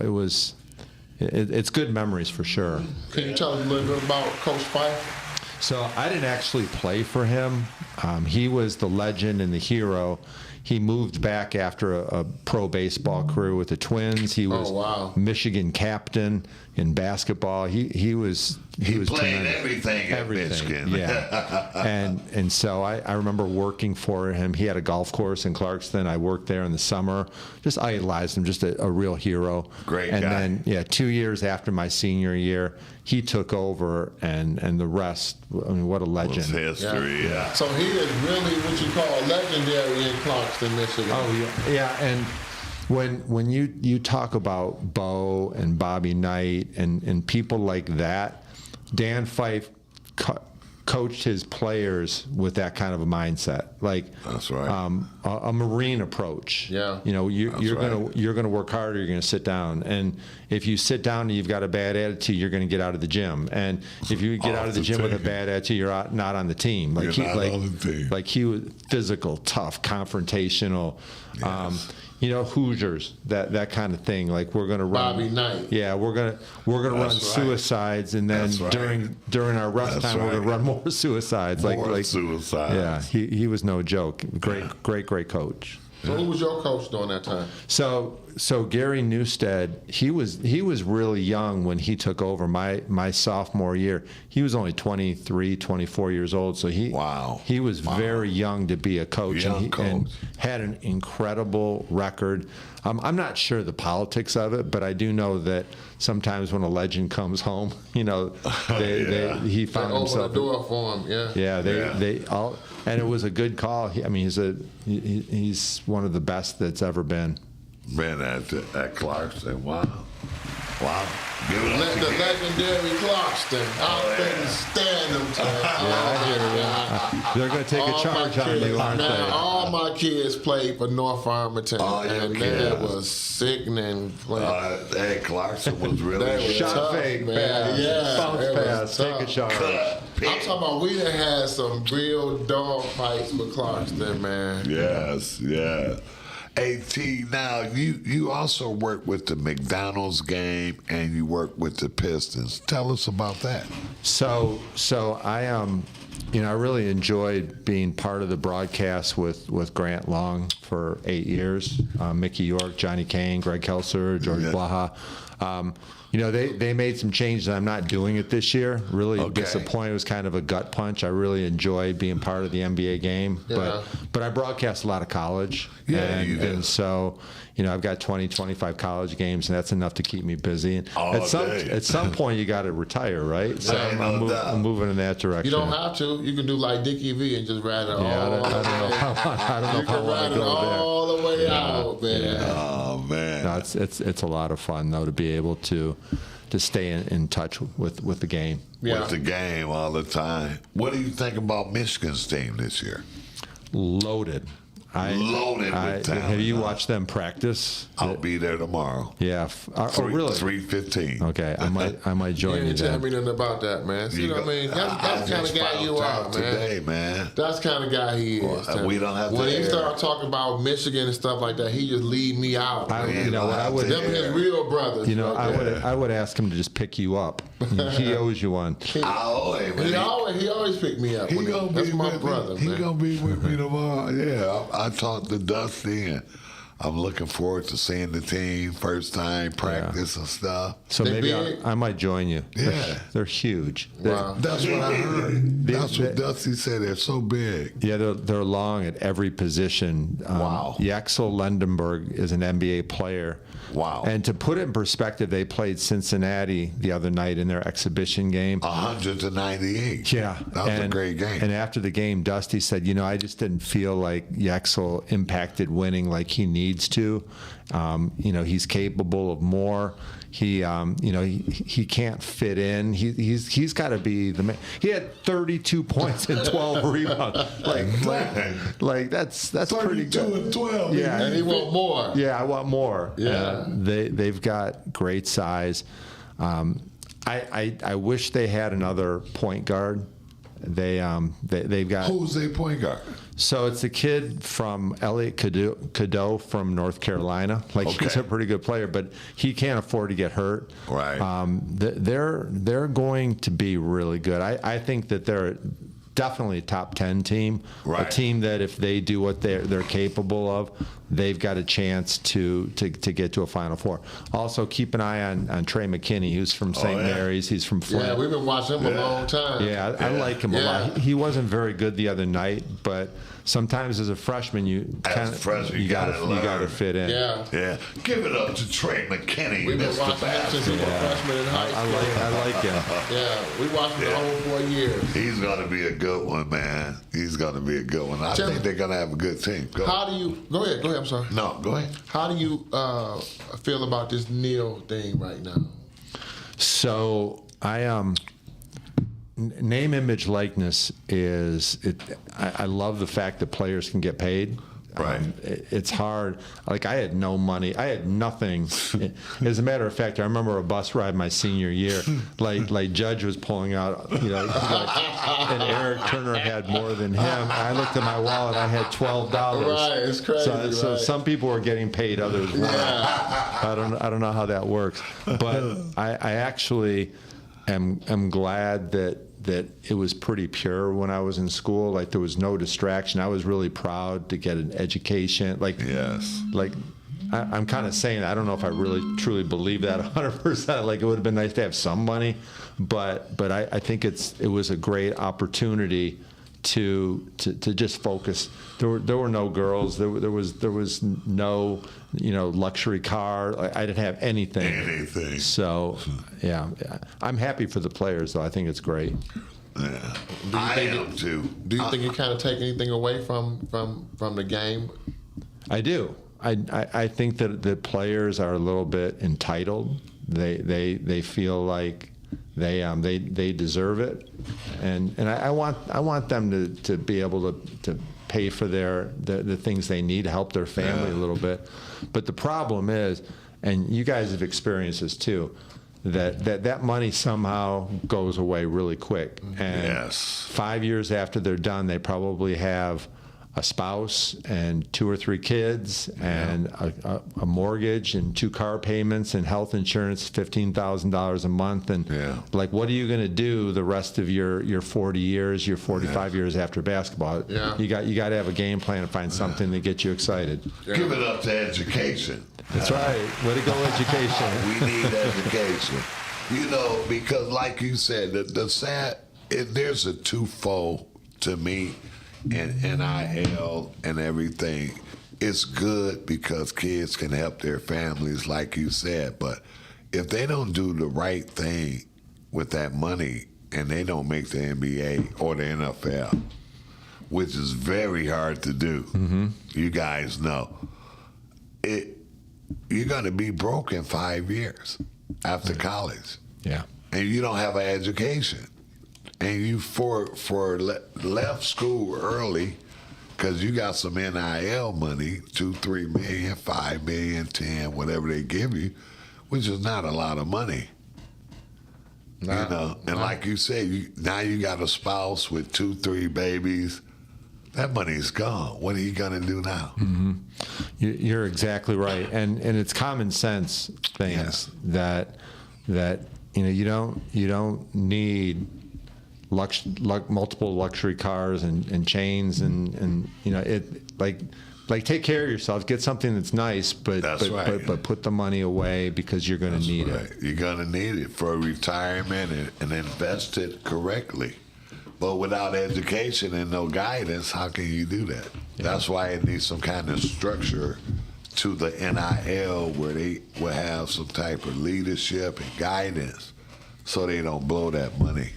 it's good memories for sure. Can you tell us a little bit about Coach Fife? So I didn't actually play for him. He was the legend and the hero. He moved back after a pro baseball career with the Twins. He was wow. Michigan captain in basketball. He was He played tremendous. everything at Michigan. Yeah. and so I remember working for him. He had a golf course in Clarkston. I worked there in the summer. Just idolized him. Just a real hero. Great and guy. And then 2 years after my senior year, he took over, and the rest. I mean, what a legend. It's history, yeah. So he is really what you call legendary in Clarkston, Michigan. Oh yeah, and when you talk about Bo and Bobby Knight and people like that, Dan Fife coached his players with that kind of a mindset, like That's right. a Marine approach. Yeah. You know, you're right. gonna work harder. You're gonna sit down, and if you sit down and you've got a bad attitude, you're gonna get out of the gym. And if you get Off out of the the gym with a team. bad attitude, you're not on the team. Like You're not on the team. Like he was physical, tough, confrontational. Yes. You know, Hoosiers, that kind of thing. Like we're gonna run. Bobby Knight. Yeah, we're gonna run That's right. suicides, and then That's right. during our rest That's time, we're gonna right. run more suicides. More suicides. Yeah, he was no joke. Great coach. So who was your coach during that time? So so Gary Newstead, he was really young when he took over my sophomore year. He was only 23, 24 years old, so he was very young to be a coach, and had an incredible record. I'm not sure the politics of it, but I do know that sometimes when a legend comes home, he found himself. Open the door for him, they all, and it was a good call. He's one of the best that's ever been. Been at Clarkston. Wow. Give it up. The legendary Clarkston. I couldn't stand them. They're going to take a charge on you, aren't they? All my kids played for North Farmington, and that was sickening. Hey, Clarkston was really shot fake, man. Bounce pass, take a charge. I'm talking about we done had some real dog fights with Clarkston, man. Yes. AT, now you also work with the McDonald's game and you work with the Pistons. Tell us about that. So I I really enjoyed being part of the broadcast with Grant Long for 8 years. Mickey York, Johnny Kane, Greg Kelser, George Blaha. They made some changes. I'm not doing it this year. Really disappointed. It was kind of a gut punch. I really enjoyed being part of the NBA game, but I broadcast a lot of college. And so, I've got 20, 25 college games, and that's enough to keep me busy. And at some point, you got to retire, right? So I'm moving in that direction. You don't have to. You can do like Dickie V and just ride it all. I don't know if I want to go there. All the way out, man. Yeah. Oh man, no, it's a lot of fun though to be able to stay in touch with the game. With the game all the time. What do you think about Michigan's team this year? Loaded. Loaded with talent. Have you watched them practice? I'll be there tomorrow. Yeah. Really? 3:15. Okay, I might join you. You tell me nothing about that, man. See what I mean? That's the kind of guy you are, man. Today, man. That's the kind of guy he is. We don't have to. When he start talking about Michigan and stuff like that, he just leave me out. Them his real brothers. I would ask him to just pick you up. He owes you one. He always pick me up. That's my brother. He's gonna be with me tomorrow. Yeah, I talked to Dusty, and I'm looking forward to seeing the team first time practice and stuff. So maybe I might join you. Yeah, they're huge. Wow. That's what I heard. That's what Dusty said. They're so big. Yeah, they're long at every position. Wow. Yaxel Lendenberg is an NBA player. Wow. And to put it in perspective, they played Cincinnati the other night in their exhibition game. 100-98. Yeah. That was a great game. And after the game, Dusty said, I just didn't feel like Yaxel impacted winning like he needs to. He's capable of more. He can't fit in. He's got to be the man. He had 32 points and 12 rebounds. Like that's pretty good. 32 and 12. Yeah, and he want more. Yeah, I want more. Yeah, they've got great size. I wish they had another point guard. They've got. Who's their point guard? So it's a kid from Elliot Cadeau from North Carolina. He's a pretty good player, but he can't afford to get hurt. Right. They're going to be really good. I think that they're definitely a top 10 team. Right. A team that if they do what they're capable of, they've got a chance to get to a Final Four. Also, keep an eye on Trey McKinney, who's from St. Mary's. He's from Flint. Yeah, we've been watching him a long time. Yeah, I like him a lot. He wasn't very good the other night, but sometimes as a freshman, you got to fit in. Yeah. Give it up to Trey McKinney. We've been watching him since he was a freshman in high school. I like him. Yeah, we watched him the whole 4 years. He's going to be a good one, man. He's going to be a good one. I think they're going to have a good team. Go ahead. I'm sorry. No, go ahead. How do you feel about this Neil thing right now? So name, image, likeness is it. I love the fact that players can get paid. Right. It's hard. Like, I had no money. I had nothing. As a matter of fact, I remember a bus ride my senior year. Like Judge was pulling out, and Eric Turner had more than him. I looked at my wallet. I had $12. Right. It's crazy. So some people were getting paid, others weren't. Yeah. I don't know how that works, but I actually am glad that it was pretty pure when I was in school. Like, there was no distraction. I was really proud to get an education. I'm kind of saying, I don't know if I really truly believe that 100%. Like, it would have been nice to have some money, but I think it was a great opportunity to just focus. There were no girls. There was no luxury car. I didn't have anything. Anything. So yeah, I'm happy for the players though. I think it's great. Yeah. I am too. Do you think you kind of take anything away from the game? I do. I think that the players are a little bit entitled. They feel like they deserve it, and I want them to be able to pay for the things they need to help their family a little bit. But the problem is, and you guys have experienced this too, that money somehow goes away really quick. And Yes. 5 years after they're done, they probably have a spouse and 2 or 3 kids and a mortgage and 2 car payments and health insurance, $15,000 a month. And Yeah. like, what are you going to do the rest of your 40 years, your 45 years after basketball? Yeah. You got to have a game plan and find something to get you excited. Give it up to education. That's right. Way to go, education. We need education. Because like you said, there's a twofold to me in NIL and everything. It's good because kids can help their families, like you said, but if they don't do the right thing with that money and they don't make the NBA or the NFL, which is very hard to do, you guys know, you're going to be broke in 5 years after college. Yeah. And you don't have an education. And you left school early because you got some NIL money, 2-3 million, 5 million, 10, whatever they give you, which is not a lot of money. And like you say, now you got a spouse with 2-3 babies. That money's gone. What are you gonna do now? You're exactly right, and it's common sense things that you don't need multiple luxury cars and chains and like take care of yourself, get something that's nice, but put the money away because you're going to need it. You're gonna need it for retirement and invest it correctly. But without education and no guidance, how can you do that? Yeah. That's why it needs some kind of structure to the NIL where they will have some type of leadership and guidance so they don't blow that money.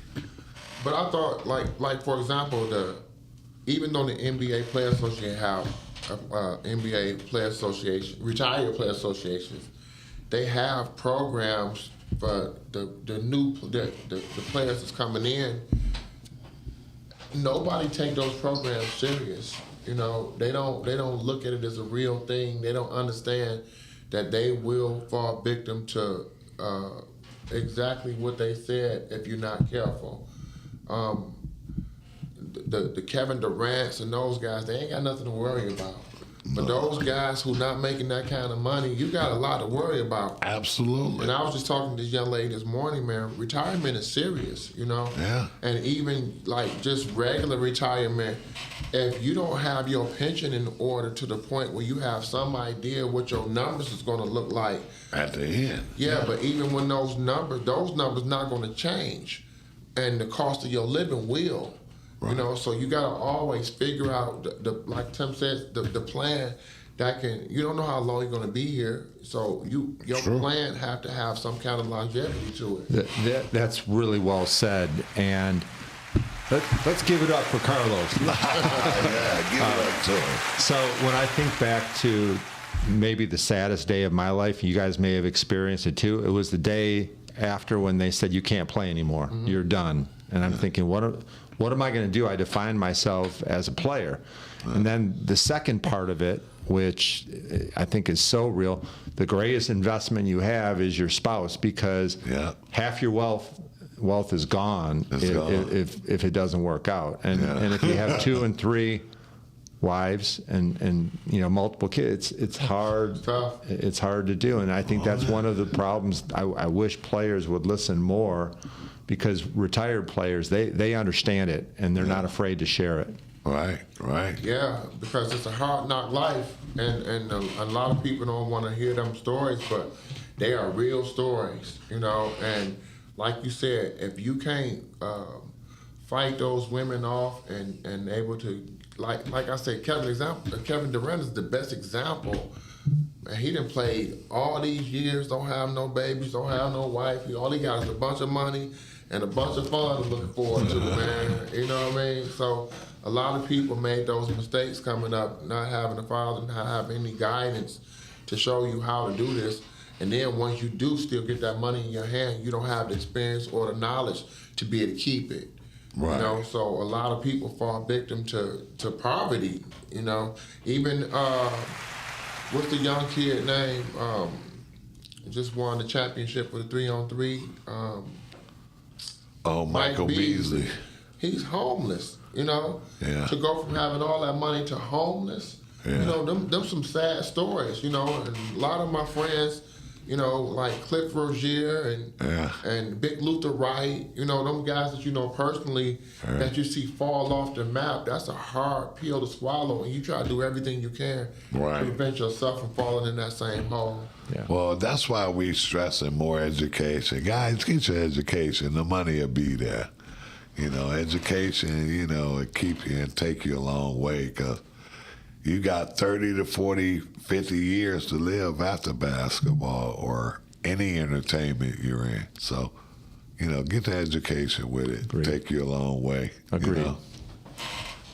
But I thought, like for example, even though the NBA Player Association have NBA Player Association, retired player associations, they have programs for the players that's coming in. Nobody take those programs serious. They don't look at it as a real thing. They don't understand that they will fall victim to exactly what they said if you're not careful. The Kevin Durant's and those guys, they ain't got nothing to worry about. But those guys who not making that kind of money, you got a lot to worry about. Absolutely. And I was just talking to this young lady this morning, man. Retirement is serious, Yeah. And even like just regular retirement, if you don't have your pension in order to the point where you have some idea what your numbers is going to look like At the end. Yeah, but even when those numbers not going to change, and the cost of your living will. Right. So you got to always figure out, like Tim says, the plan that you don't know how long you're going to be here, so your plan have to have some kind of longevity to it. That's really well said, and let's give it up for Carlos. Yeah, give it up to him. So when I think back to maybe the saddest day of my life, you guys may have experienced it too, it was the day after when they said you can't play anymore, you're done. And I'm thinking, what am I going to do? I define myself as a player. And then the second part of it, which I think is so real, the greatest investment you have is your spouse, because half your wealth is gone if it doesn't work out. And if you have 2 and 3 wives and multiple kids, it's hard. It's hard to do. And I think that's one of the problems. I wish players would listen more, because retired players, they understand it and they're not afraid to share it. Right. Yeah, because it's a hard knock life, and a lot of people don't want to hear them stories, but they are real stories, you know. And like you said, if you can't fight those women off and able to, like I said, Kevin Durant is the best example. And he done played all these years, don't have no babies, don't have no wife. All he got is a bunch of money and a bunch of fun to look forward to, man. You know what I mean? So a lot of people made those mistakes coming up, not having a father, not having any guidance to show you how to do this. And then once you do still get that money in your hand, you don't have the experience or the knowledge to be able to keep it. Right. You know, so a lot of people fall victim to poverty, you know. Even what's the young kid name? Just won the championship for the 3-on-3. Michael Beasley. He's homeless, you know. Yeah. To go from having all that money to homeless, you know, them some sad stories, you know. And a lot of my friends, you know, like Cliff Rozier and Big Luther Wright, you know, them guys that you know personally that you see fall off the map, that's a hard pill to swallow, and you try to do everything you can to prevent yourself from falling in that same hole. Yeah. Well, that's why we stressing more education. Guys, get your education. The money will be there. You know, education, you know, it keep you and take you a long way, because you got 30 to 40, 50 years to live after basketball or any entertainment you're in. So, you know, get the education with it. Agreed. Take you a long way. Agreed. You know?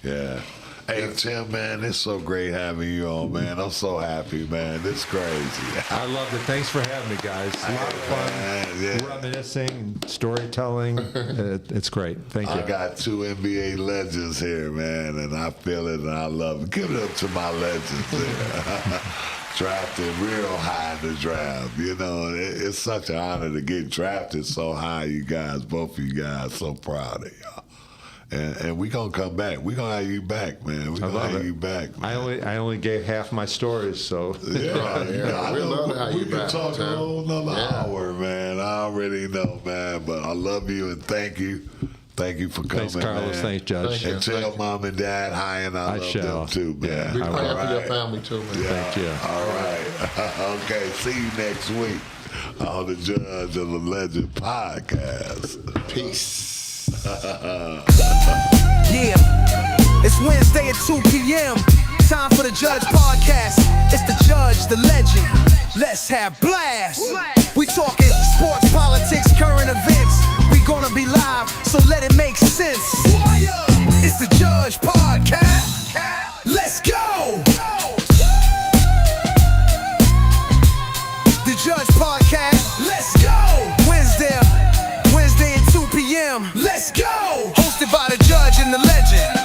Yeah. Hey, Tim, man, it's so great having you on, man. I'm so happy, man. This is crazy. I loved it. Thanks for having me, guys. A lot of fun, reminiscing, storytelling. It's great. Thank you. I got 2 NBA legends here, man, and I feel it and I love it. Give it up to my legends there. Drafted real high in the draft. You know, it's such an honor to get drafted so high, you guys, both of you guys. So proud of y'all. And we gonna come back. We gonna have you back, man. We gonna have you back, man. I only gave half my stories, so yeah. We love to have you can back, talk Tim. a whole nother hour, man. I already know, man. But I love you and thank you. Thank you for coming, thanks, Carlos. man. Thanks, Judge. And tell Mom and Dad hi, and I love them too, man. We pray All for your right. family too, man. Yeah. Thank you. All right. Okay. See you next week on the Judge of the Legend podcast. Peace. Yeah, it's Wednesday at 2 p.m. Time for the Judge podcast. It's the Judge, the Legend. Let's have blast. We talking sports, politics, current events. We gonna be live, so let it make sense. It's the Judge podcast. Let's go. The Judge podcast. Let's go. Wednesday at 2 p.m. Let's go. Hosted by the Judge and the Legend.